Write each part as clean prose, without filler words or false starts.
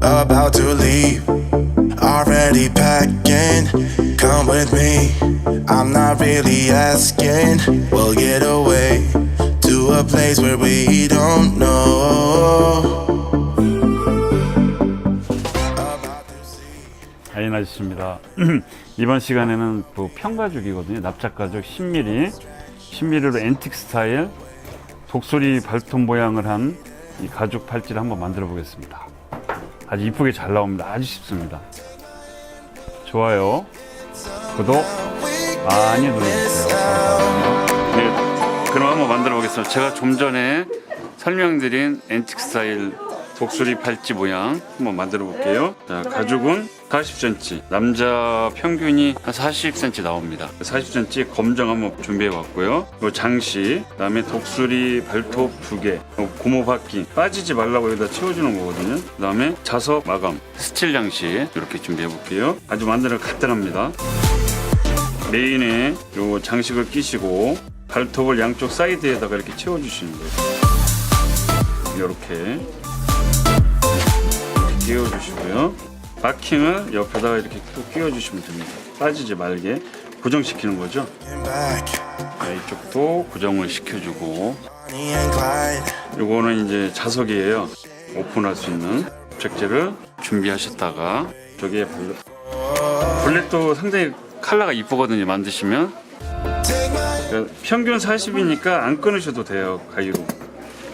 about to leave, already packing. Come with me, I'm not really asking. We'll get away to a place where we don't know. 아인 아저씨입니다. 이번 시간에는 또 평가죽이거든요. 납작가죽 10mm로 앤틱 스타일 독수리 발톱 모양을 한 이 가죽 팔찌를 한번 만들어 보겠습니다. 아주 이쁘게 잘 나옵니다. 아주 쉽습니다. 좋아요, 구독 많이 눌러주세요. 감사합니다. 네, 그럼 한번 만들어 보겠습니다. 제가 좀 전에 설명드린 앤틱 스타일 독수리 팔찌 모양 한번 만들어 볼게요. 자, 가죽은 40cm, 남자 평균이 한 40cm 나옵니다. 40cm 검정 한번 준비해 왔고요. 요 장식, 그다음에 독수리 발톱 2개, 고무바퀴 빠지지 말라고 여기다 채워주는 거거든요. 그다음에 자석 마감, 스틸 장식 이렇게 준비해 볼게요. 아주 만드는 간단합니다. 메인에 요 장식을 끼시고 발톱을 양쪽 사이드에다가 이렇게 채워주시는 거예요. 이렇게 끼워주시고요. 바킹을 옆에다가 이렇게 또 끼워주시면 됩니다. 빠지지 말게 고정시키는 거죠. 네, 이쪽도 고정을 시켜주고, 요거는 이제 자석이에요. 오픈할 수 있는 object를 준비하셨다가 저기에 블랙도 상당히 컬러가 이쁘거든요. 만드시면 그러니까 평균 40이니까 안 끊으셔도 돼요. 가위로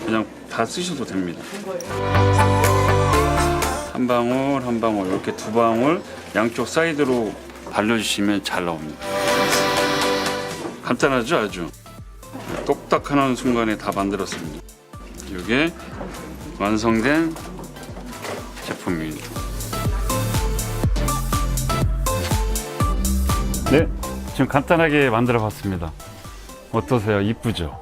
그냥 다 쓰셔도 됩니다. 한 방울 한 방울 이렇게 두 방울 양쪽 사이드로 발라주시면 잘 나옵니다. 간단하죠? 아주 똑딱하는 순간에 다 만들었습니다. 이게 완성된 제품입니다. 네, 지금 간단하게 만들어 봤습니다. 어떠세요? 이쁘죠?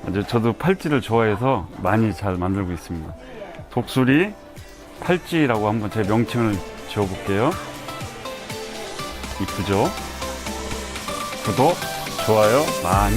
아주 저도 팔찌를 좋아해서 많이 잘 만들고 있습니다. 독수리 팔찌라고 한번 제 명칭을 지어볼게요. 이쁘죠? 구독, 좋아요 많이